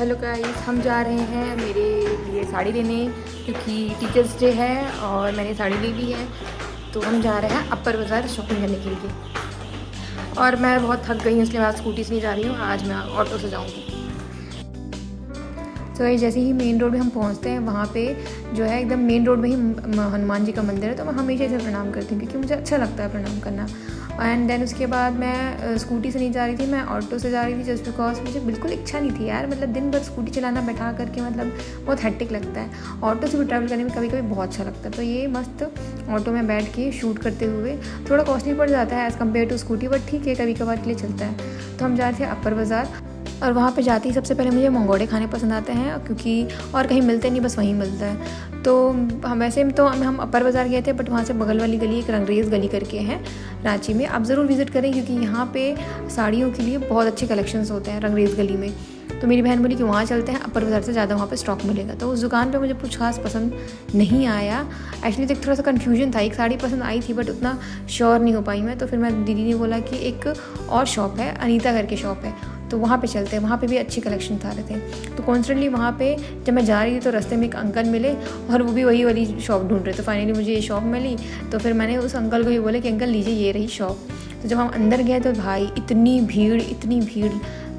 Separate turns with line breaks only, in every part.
Hello guys, हम जा रहे हैं मेरे लिए साड़ी लेने क्योंकि टीचर्स डे है और मैंने साड़ी ली भी है। तो हम जा रहे हैं अपर बाज़ार शॉपिंग करने के लिए। और मैं बहुत थक गई हूँ इसलिए मैं आज स्कूटी से नहीं जा रही हूँ, आज मैं ऑटो से जाऊँगी। तो जैसे ही मेन रोड में हम पहुँचते हैं वहाँ पे जो है एकदम मेन रोड में ही हनुमान जी का मंदिर है। तो मैं हमेशा इसे प्रणाम करती हूँ क्योंकि मुझे अच्छा लगता है प्रणाम करना। एंड देन उसके बाद मैं स्कूटी से नहीं जा रही थी, मैं ऑटो से जा रही थी जस्ट बिकॉज मुझे बिल्कुल इच्छा नहीं थी यार। मतलब दिन भर स्कूटी चलाना बैठा करके मतलब बहुत हेक्टिक लगता है। ऑटो से भी ट्रैवल करने में कभी कभी बहुत अच्छा लगता है। तो ये मस्त ऑटो में बैठ के शूट करते हुए थोड़ा कॉस्टली पड़ जाता है as compare to scooty, but ठीक है, कभी कभार के लिए चलता है। तो हम जा रहे थे अपर बाज़ार और वहाँ पे जाते ही सबसे पहले मुझे मंगोड़े खाने पसंद आते हैं क्योंकि और कहीं मिलते नहीं, बस वहीं मिलता है। तो हम वैसे तो हम अपर बाज़ार गए थे, बट वहाँ से बगल वाली गली एक रंगरेज़ गली करके है रांची में, आप ज़रूर विज़िट करें क्योंकि यहाँ पे साड़ियों के लिए बहुत अच्छे कलेक्शंस होते हैं रंगरेज़ गली में। तो मेरी बहन बोली कि वहाँ चलते हैं, अपर बाज़ार से ज़्यादा वहाँ पे स्टॉक मिलेगा। तो उस दुकान पे मुझे कुछ खास पसंद नहीं आया। एक्चुअली तो थोड़ा सा कन्फ्यूजन था, एक साड़ी पसंद आई थी बट उतना श्योर नहीं हो पाई मैं। तो फिर मैं दीदी ने बोला कि एक और शॉप है, अनीता करके शॉप है, तो वहाँ पे चलते हैं, वहाँ पे भी अच्छी कलेक्शन आ रहे थे। तो कॉन्स्टेंटली वहाँ पे जब मैं जा रही थी तो रास्ते में एक अंकल मिले और वो भी वही वाली शॉप ढूंढ रहे। तो फाइनली मुझे ये शॉप मिली। तो फिर मैंने उस अंकल को ही बोला कि अंकल लीजिए ये रही शॉप। तो जब हम अंदर गए तो भाई इतनी भीड़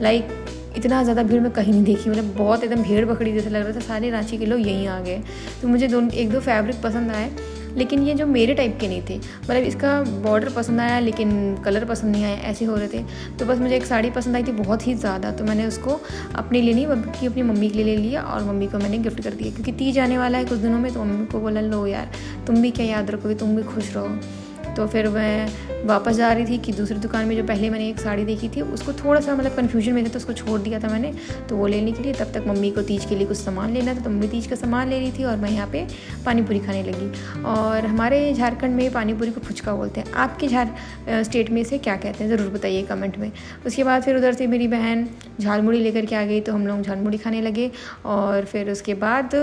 लाइक इतना ज़्यादा भीड़ मैं कहीं नहीं देखी। मतलब बहुत एकदम भीड़ पकड़ी जैसा लग रहा था, सारे रांची के लोग यहीं आ गए। तो मुझे एक दो फैब्रिक पसंद आए, लेकिन ये जो मेरे टाइप के नहीं थे। मतलब इसका बॉर्डर पसंद आया लेकिन कलर पसंद नहीं आया, ऐसे हो रहे थे। तो बस मुझे एक साड़ी पसंद आई थी बहुत ही ज़्यादा, तो मैंने उसको अपने लिए नहीं बल्कि अपनी मम्मी के लिए ले लिया और मम्मी को मैंने गिफ्ट कर दिया क्योंकि तीज आने वाला है कुछ दिनों में। तो मम्मी को बोला लो यार तुम भी क्या याद रखोगे, तुम भी खुश रहो। तो फिर मैं वापस जा रही थी कि दूसरी दुकान में जो पहले मैंने एक साड़ी देखी थी उसको थोड़ा सा मतलब कन्फ्यूजन में था तो उसको छोड़ दिया था मैंने, तो वो लेने के लिए। तब तक मम्मी को तीज के लिए कुछ सामान लेना था, तो मम्मी तीज का सामान ले रही थी और मैं यहाँ पे पानी पूरी खाने लगी। और हमारे झारखंड में पानी पूरी को फुचका बोलते हैं, आपके स्टेट में इसे क्या कहते हैं ज़रूर बताइए कमेंट में। उसके बाद फिर उधर से मेरी बहन झालमुड़ी लेकर के आ गई, तो हम लोग झालमुड़ी खाने लगे। और फिर उसके बाद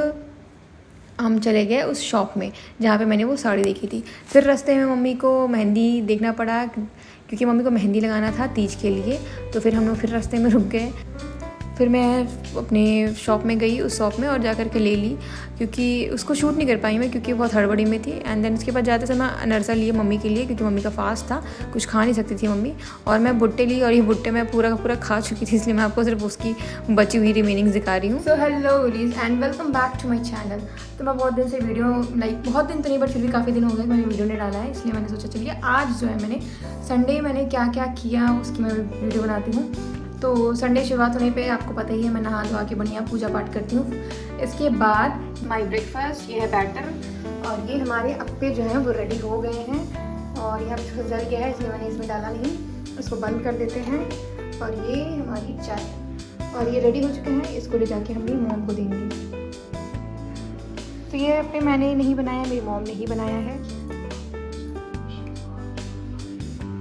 हम चले गए उस शॉप में जहाँ पे मैंने वो साड़ी देखी थी। फिर रास्ते में मम्मी को मेहंदी देखना पड़ा क्योंकि मम्मी को मेहंदी लगाना था तीज के लिए। तो फिर हम लोग फिर रास्ते में रुक गए। फिर मैं अपने शॉप में गई, उस शॉप में और जा कर के ले ली क्योंकि उसको शूट नहीं कर पाई मैं क्योंकि बहुत हड़बड़ी में थी। एंड देन उसके बाद जाते समय अनरसा लिए मम्मी के लिए क्योंकि मम्मी का फास्ट था, कुछ खा नहीं सकती थी मम्मी। और मैं भुट्टे ली और ये भुट्टे मैं पूरा का पूरा खा चुकी थी, इसलिए मैं आपको सिर्फ उसकी बची हुई रिमेनिंग दिखा रही हूँ। So hello goodies and welcome back to my channel. तो मैं बहुत दिन से वीडियो बहुत दिन तो नहीं बट फिर भी काफ़ी दिन हो गए मैंने वीडियो नहीं डाला है, इसलिए मैंने सोचा चलिए आज जो है मैंने संडे मैंने क्या क्या किया उसकी मैं वीडियो बनाती हूँ। तो संडे शुरुआत होने पे आपको पता ही है मैं नहा धोआ के बढ़िया पूजा पाठ करती हूँ। इसके बाद माय ब्रेकफास्ट, ये है बैटर और ये हमारे अप्पे जो हैं वो रेडी हो गए हैं। और यहाँ पे जल गया है इसलिए मैंने इसमें डाला नहीं, इसको बंद कर देते हैं। और ये हमारी चाय और ये रेडी हो चुके हैं, इसको ले जाके हम मेरी मॉम को देंगे। तो ये अप्पे मैंने नहीं बनाया, मेरी मॉम ने ही बनाया है।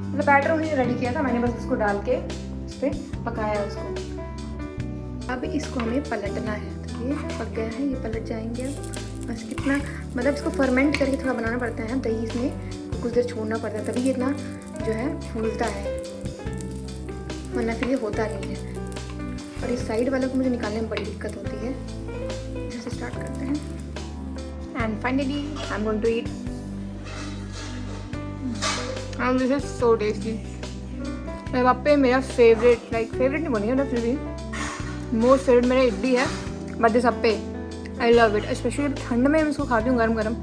मतलब बैटर उन्होंने रेडी किया था, मैंने बस इसको डाल के पे पकाया उसको। अब इसको हमें पलटना है। तो ये पक गया है, ये पलट जाएंगे अब। बस कितना मतलब इसको फर्मेंट करके थोड़ा बनाना पड़ता है, दही इसमें कुछ देर छोड़ना पड़ता है तभी ये इतना जो है फूलता है, वरना फिर ये होता नहीं है। और इस साइड वाले को मुझे निकालने में बड़ी दिक्कत होती है। इधर से स्टार्ट करते हैं and finally I am going to eat and this is so tasty. मेरे अप्पे मेरा फेवरेट फेवरेट नहीं बोलेंगे मतलब फिर भी मोस्ट फेवरेट मेरा इडली है, but this appe I love it. Specially ठंड में मैं इसको खाती हूँ गरम गरम,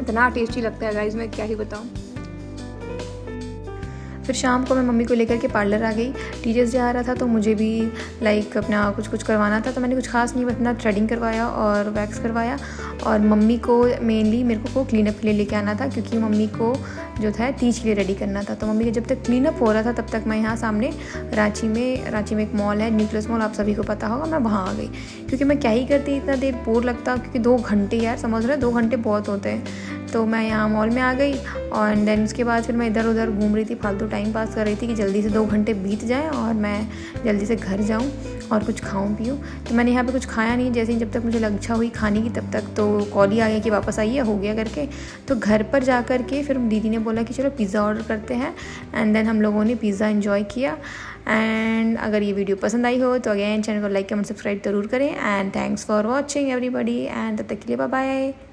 इतना टेस्टी लगता है गाइस, मैं क्या ही बताऊँ। फिर शाम को मैं मम्मी को लेकर के पार्लर आ गई। टीचर्स डे आ रहा था तो मुझे भी अपना कुछ करवाना था, तो मैंने कुछ खास नहीं अपना थ्रेडिंग करवाया और वैक्स करवाया। और मम्मी को मेनली मेरे को क्लीनअप के लिए लेके आना था क्योंकि मम्मी को जो था तीज के लिए रेडी करना था। तो मम्मी का जब तक क्लीनअप हो रहा था तब तक मैं यहाँ सामने रांची में एक मॉल है न्यूक्लियस मॉल, आप सभी को पता होगा, मैं वहाँ आ गई क्योंकि मैं क्या ही करती इतना देर बोर लगता क्योंकि 2 घंटे यार समझ रहे 2 घंटे बहुत होते हैं। तो मैं यहाँ मॉल में आ गई और देन उसके बाद फिर मैं इधर उधर घूम रही थी, फालतू टाइम पास कर रही थी कि जल्दी से 2 घंटे बीत जाए और मैं जल्दी से घर जाऊँ। और कुछ खाऊं पीऊँ। तो मैंने यहाँ पे कुछ खाया नहीं, जैसे ही जब तक मुझे इच्छा हुई खाने की तब तक तो कॉल ही आ गया कि वापस आइए, हो गया करके। तो घर पर जा कर के फिर दीदी ने बोला कि चलो पिज़्ज़ा ऑर्डर करते हैं, एंड देन हम लोगों ने पिज़्ज़ा एंजॉय किया। एंड अगर ये वीडियो पसंद आई हो तो अगेन चैनल को लाइक कमेंट सब्सक्राइब जरूर करें। And thanks for watching everybody, and तब तक के लिए बाय बाय।